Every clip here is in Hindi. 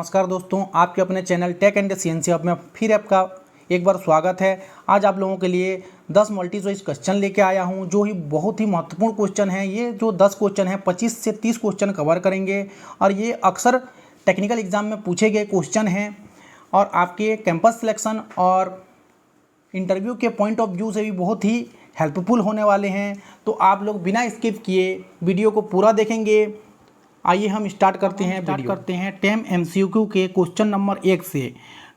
नमस्कार दोस्तों, आपके अपने channel tech and CNC hub में फिर आपका एक बार स्वागत है। आज आप लोगों के लिए 10 मल्टी चॉइस क्वेश्चन लेके आया हूं, जो ही बहुत ही महत्वपूर्ण क्वेश्चन है। ये जो 10 क्वेश्चन हैं 25 से 30 क्वेश्चन कवर करेंगे और ये अक्सर टेक्निकल एग्जाम में पूछे गए क्वेश्चन हैं और आपके कैंपस सिलेक्शन और इंटरव्यू के पॉइंट ऑफ व्यू से भी बहुत ही हेल्पफुल होने वाले हैं। तो आप लोग बिना स्किप किए वीडियो को पूरा देखेंगे। आइए हम स्टार्ट करते हैं टेम एमसीक्यू के क्वेश्चन नंबर 1 से।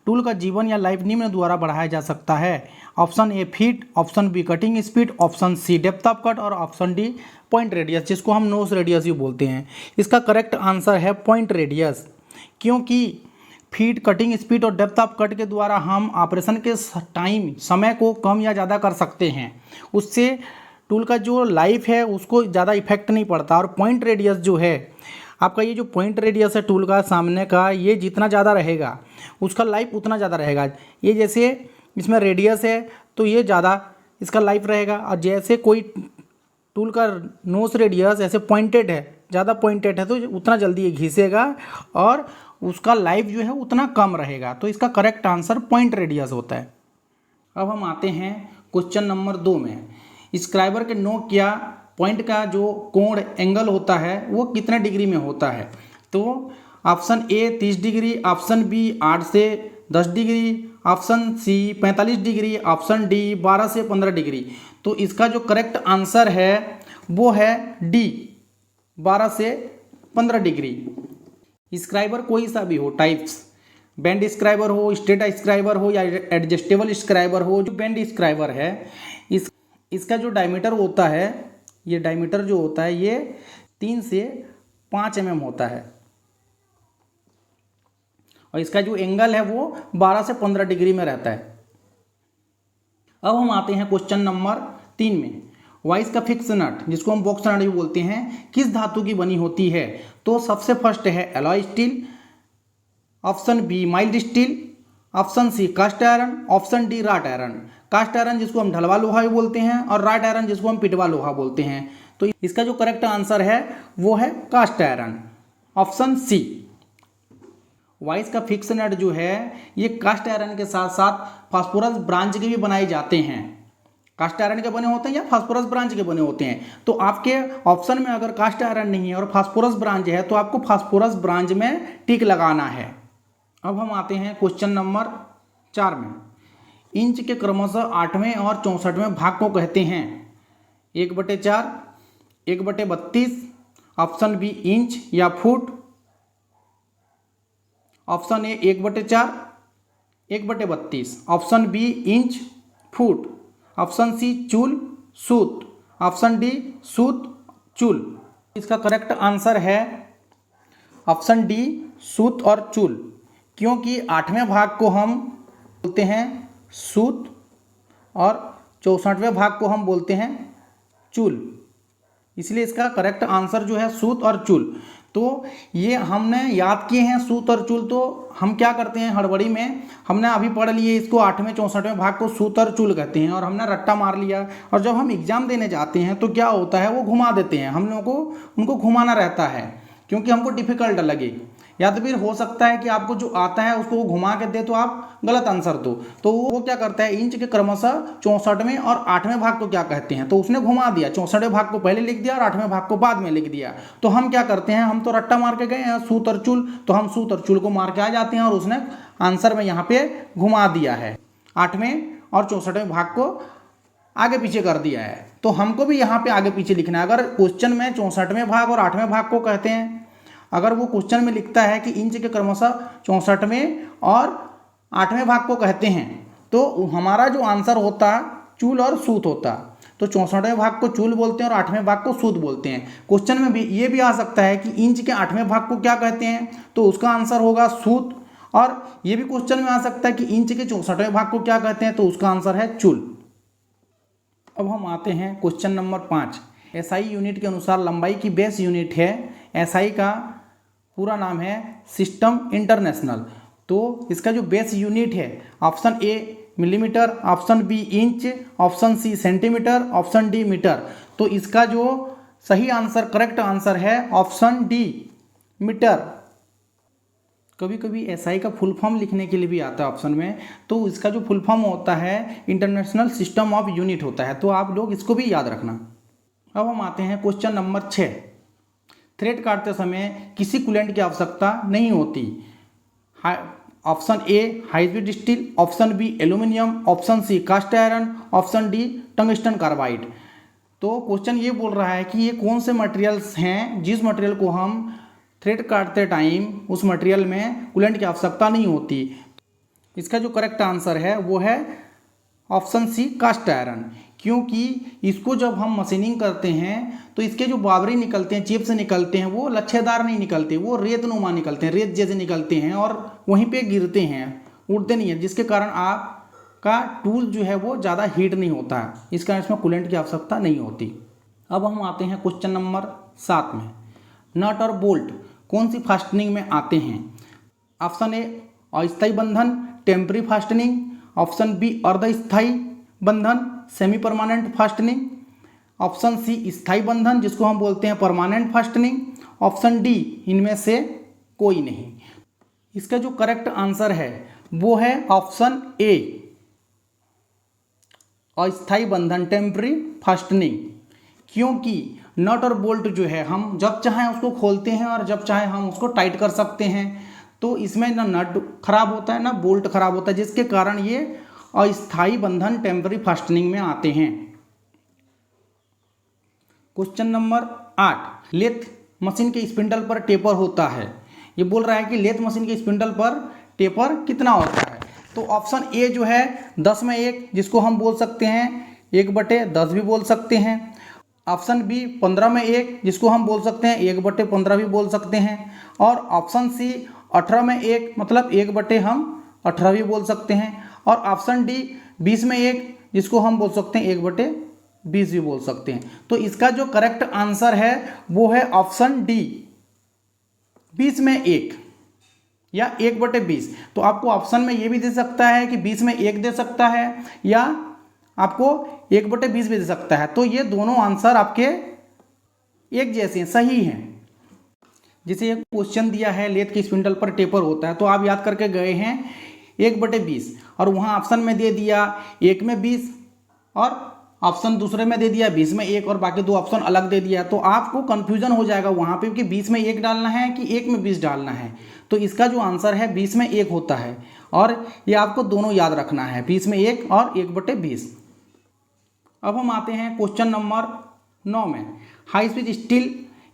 टूल का जीवन या लाइफ निम्न द्वारा बढ़ाया जा सकता है। Option A feed, option B cutting speed, option C depth of cut और ऑप्शन डी पॉइंट रेडियस, जिसको हम नोज रेडियस भी बोलते हैं। इसका करेक्ट आंसर है पॉइंट रेडियस, क्योंकि फीट, कटिंग स्पीड और डेप्थ ऑफ कट के द्वारा हम ऑपरेशन के समय को कम या ज़्यादा कर सकते हैं। उससे टूल का जो लाइफ है उसको ज़्यादा इफेक्ट नहीं पड़ता। और पॉइंट रेडियस जो है आपका, ये जो पॉइंट रेडियस है टूल का सामने का, ये जितना ज़्यादा रहेगा उसका लाइफ उतना ज़्यादा रहेगा। ये जैसे इसमें रेडियस है तो ये ज़्यादा इसका लाइफ रहेगा, और जैसे कोई टूल का नोज रेडियस ऐसे पॉइंटेड है, ज़्यादा पॉइंटेड है, तो उतना जल्दी ये घिसेगा और उसका लाइफ जो है उतना कम रहेगा। तो इसका करेक्ट आंसर पॉइंट रेडियस होता है। अब हम आते हैं क्वेश्चन नंबर 2 में। स्क्राइबर के नोक या पॉइंट का जो कोण एंगल होता है वो कितने डिग्री में होता है? तो option A 30 degree, option B 8 से 10 degree, option C 45 degree, option D 12 से 15 डिग्री। तो इसका जो करेक्ट आंसर है वो है डी, 12 से 15 डिग्री। स्क्राइबर कोई सा भी हो, टाइप्स बैंड स्क्राइबर हो, स्ट्रेट स्क्राइबर हो या एडजस्टेबल स्क्राइबर हो। जो बैंड स्क्राइबर है इसका जो डायमीटर होता है, ये डायमीटर जो होता है ये 3 से 5 mm होता है, और इसका जो एंगल है वो 12 से 15 डिग्री में रहता है। अब हम आते हैं क्वेश्चन नंबर 3 में। वाइस का फिक्स नट, जिसको हम बॉक्स नट भी बोलते हैं, किस धातु की बनी होती है? तो सबसे फर्स्ट है alloy steel, option B mild steel, option C cast iron, option D wrought iron. Cast iron जिसको हम ढलवा लोहा भी बोलते हैं और राट आयरन जिसको हम पिटवा लोहा बोलते हैं। तो इसका जो करेक्ट आंसर है वो है cast iron, option C. Vice का फिक्स नट जो है ये कास्ट आयरन के साथ साथ फास्फोरस ब्रांच के भी बनाए जाते हैं। कास्ट आयरन के बने होते हैं या फास्फोरस ब्रांच के बने होते हैं। तो आपके ऑप्शन में अगर कास्ट आयरन नहीं है और फास्फोरस ब्रांच है तो आपको फास्फोरस ब्रांच में टिक लगाना है। अब हम आते हैं क्वेश्चन नंबर 4 में। इंच के क्रमशः 8वें और 64वें भाग को कहते हैं? 1/4, 1/32, ऑप्शन बी इंच या foot, option A 1/4, 1/32, option B inch foot, option C चूल सूत, ऑप्शन डी सूत चूल। इसका करेक्ट आंसर है ऑप्शन डी सूत और चूल, क्योंकि 8वें भाग को हम बोलते हैं सूत और 64वें भाग को हम बोलते हैं चूल, इसलिए इसका करेक्ट आंसर जो है सूत और चूल। तो ये हमने याद किए हैं सूत और चूल। तो हम क्या करते हैं हड़बड़ी में, हमने अभी पढ़ लिए इसको 8वें 64वें भाग को सूत और चूल कहते हैं और हमने रट्टा मार लिया, और जब हम एग्जाम देने जाते हैं तो क्या होता है वो घुमा देते हैं। हम लोगों को उनको घुमाना रहता है क्योंकि हमको डिफिकल्ट लगे, या तो फिर हो सकता है कि आपको जो आता है उसको वो घुमा के दे तो आप गलत आंसर दो। तो वो क्या करता है, इंच के क्रमशः 64वें और 8वें भाग को क्या कहते हैं, तो उसने घुमा दिया, 64वें भाग को पहले लिख दिया और 8वें भाग को बाद में लिख दिया। तो हम क्या करते हैं, हम तो रट्टा मार के गए हैं सूत और चूल, तो हम सूत और चूल को मार के आ जाते हैं और उसने आंसर में यहाँ पे घुमा दिया है, 8वें और 64वें भाग को आगे पीछे कर दिया है। तो हमको भी यहाँ पे आगे पीछे लिखना है। अगर क्वेश्चन में 64वें भाग और 8वें भाग को कहते हैं, अगर वो क्वेश्चन में लिखता है कि इंच के क्रमशः 64वें और 8वें भाग को कहते हैं, तो हमारा जो आंसर होता चूल और सूत होता। तो 64वें भाग को चूल बोलते हैं और 8वें भाग को सूत बोलते हैं। क्वेश्चन में भी ये भी आ सकता है कि इंच के 8वें भाग को क्या कहते हैं, तो उसका आंसर होगा सूत, और ये भी क्वेश्चन में आ सकता है कि इंच के 64वें भाग को क्या कहते हैं, तो उसका आंसर है चूल। अब हम आते हैं क्वेश्चन नंबर 5। एसआई यूनिट के अनुसार लंबाई की बेस यूनिट है। एसआई का पूरा नाम है सिस्टम इंटरनेशनल। तो इसका जो बेस यूनिट है, option A millimetre, option B inch, option C centimetre, option D metre. तो इसका जो सही आंसर, करेक्ट आंसर है ऑप्शन डी मीटर। कभी कभी एसआई का फुल फॉर्म लिखने के लिए भी आता है ऑप्शन में, तो इसका जो फुल फॉर्म होता है इंटरनेशनल सिस्टम ऑफ यूनिट होता है, तो आप लोग इसको भी याद रखना। अब हम आते हैं क्वेश्चन नंबर 6। थ्रेड काटते समय किसी कूलेंट की आवश्यकता नहीं होती। Option A high speed steel, option B aluminium, option C cast iron, option D tungsten carbide. तो क्वेश्चन ये बोल रहा है कि ये कौन से मटेरियल्स हैं जिस मटेरियल को हम थ्रेड काटते टाइम उस मटेरियल में कूलेंट की आवश्यकता नहीं होती। इसका जो करेक्ट आंसर है वो है ऑप्शन सी कास्ट आयरन, क्योंकि इसको जब हम मशीनिंग करते हैं तो इसके जो बावरी निकलते हैं, चिप्स निकलते हैं, वो लच्छेदार नहीं निकलते, वो रेतनुमा निकलते हैं, रेत जैसे निकलते हैं और वहीं पे गिरते हैं, उड़ते नहीं हैं, जिसके कारण आपका टूल जो है वो ज़्यादा हीट नहीं होता है, इस कारण इसमें कूलेंट की आवश्यकता नहीं होती। अब हम आते हैं क्वेश्चन नंबर 7 में। नट और बोल्ट कौन सी फास्टनिंग में आते हैं? ऑप्शन ए अस्थायी बंधन टेम्परी फास्टनिंग, ऑप्शन बी अर्धस्थायी बंधन semi permanent fastening, option C स्थायी बंधन जिसको हम बोलते हैं परमानेंट फास्टनिंग, ऑप्शन डी इनमें से कोई नहीं। इसका जो करेक्ट आंसर है वो है ऑप्शन ए अस्थायी बंधन टेम्परी फास्टनिंग, क्योंकि नट और बोल्ट जो है हम जब चाहें उसको खोलते हैं और जब चाहें हम उसको टाइट कर सकते हैं, तो इसमें ना नट खराब होता है ना बोल्ट खराब होता है, जिसके कारण ये अस्थायी बंधन टेम्पररी फास्टनिंग में आते हैं। Question number 8। लेथ मशीन के स्पिंडल पर टेपर होता है। ये बोल रहा है कि लेथ मशीन के स्पिंडल पर टेपर कितना होता है? तो ऑप्शन ए जो है 10 में 1 जिसको हम बोल सकते हैं 1/10 भी बोल सकते हैं, ऑप्शन बी 15 में 1 जिसको हम बोल सकते हैं 1/15 भी बोल सकते हैं, और ऑप्शन सी 18 में 1 मतलब 1/18 भी बोल सकते हैं, और ऑप्शन डी 20 में 1 जिसको हम बोल सकते हैं 1/20 भी बोल सकते हैं। तो इसका जो करेक्ट आंसर है वो है ऑप्शन डी 20 में 1 या 1/20। तो आपको ऑप्शन में ये भी दे सकता है कि 20 में 1 दे सकता है या आपको 1/20 भी दे सकता है। तो ये दोनों आंसर आपके एक जैसे हैं, सही हैं। जैसे एक क्वेश्चन दिया है लेथ के स्पिंडल पर टेपर होता है, तो आप याद करके गए हैं 1/20 और वहाँ ऑप्शन में दे दिया 1 में 20 और ऑप्शन दूसरे में दे दिया 20 में 1 और बाकी 2 ऑप्शन अलग दे दिया, तो आपको कन्फ्यूजन हो जाएगा वहाँ पे कि 20 में 1 डालना है कि 1 में 20 डालना है। तो इसका जो आंसर है 20 में 1 होता है, और ये आपको दोनों याद रखना है, 20 में 1 और 1/20। अब हम आते हैं क्वेश्चन नंबर 9 में। हाई स्पीड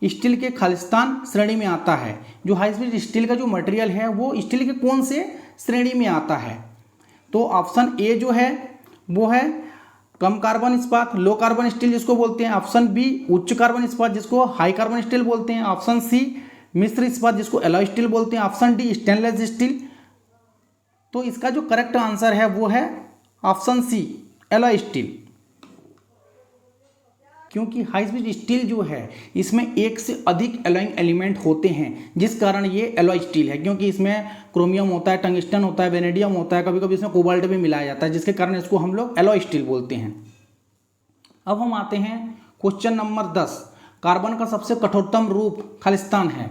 स्टील के खालिस्तान श्रेणी में आता है। जो हाई स्पीड स्टील का जो मटेरियल है वो स्टील के कौन से श्रेणी में आता है? तो ऑप्शन ए जो है वो है कम कार्बन इस्पात लो कार्बन स्टील जिसको बोलते हैं, ऑप्शन बी उच्च कार्बन इस्पात जिसको हाई कार्बन स्टील बोलते हैं, ऑप्शन सी मिश्र इस्पात जिसको एलॉय स्टील बोलते हैं, ऑप्शन डी स्टेनलेस स्टील। तो इसका जो करेक्ट आंसर है वो है ऑप्शन सी एलॉय स्टील, क्योंकि हाई स्पीड स्टील जो है इसमें एक से अधिक एलॉइंग एलिमेंट होते हैं, जिस कारण ये एलॉय स्टील है, क्योंकि इसमें क्रोमियम होता है, टंगस्टन होता है, वेनेडियम होता है, कभी कभी इसमें कोबाल्ट भी मिलाया जाता है, जिसके कारण इसको हम लोग एलॉय स्टील बोलते हैं। अब हम आते हैं क्वेश्चन नंबर 10। कार्बन का सबसे कठोरतम रूप खालिस्तान है।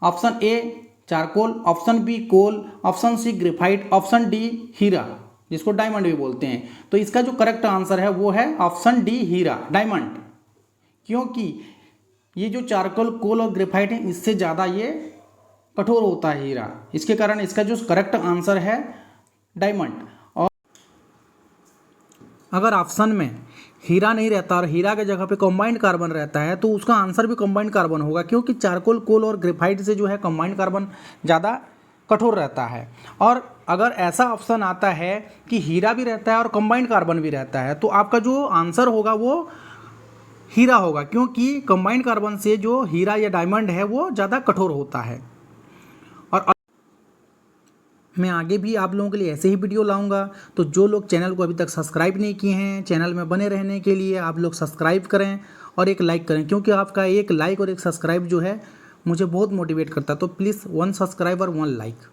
Option A charcoal, option B coal, option C graphite, option D हीरा जिसको डायमंड भी बोलते हैं। तो इसका जो करेक्ट आंसर है वो है ऑप्शन डी हीरा डायमंड, क्योंकि ये जो चारकोल कोल और ग्रेफाइट है इससे ज़्यादा ये कठोर होता है हीरा, इसके कारण इसका जो करेक्ट आंसर है डायमंड। और अगर ऑप्शन में हीरा नहीं रहता और हीरा के जगह पे कंबाइंड कार्बन रहता है तो उसका आंसर भी कंबाइंड कार्बन होगा, क्योंकि चारकोल कोल और ग्रेफाइट से जो है कंबाइंड कार्बन ज़्यादा कठोर रहता है। और अगर ऐसा ऑप्शन आता है कि हीरा भी रहता है और कंबाइंड कार्बन भी रहता है तो आपका जो आंसर होगा वो हीरा होगा, क्योंकि कंबाइंड कार्बन से जो हीरा या डायमंड है वो ज़्यादा कठोर होता है। और मैं आगे भी आप लोगों के लिए ऐसे ही वीडियो लाऊंगा, तो जो लोग चैनल को अभी तक सब्सक्राइब नहीं किए हैं, चैनल में बने रहने के लिए आप लोग सब्सक्राइब करें और एक लाइक करें, क्योंकि आपका एक लाइक और एक सब्सक्राइब जो है मुझे बहुत मोटिवेट करता है। तो प्लीज़ 1 सब्सक्राइब और 1 लाइक।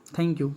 Thank you.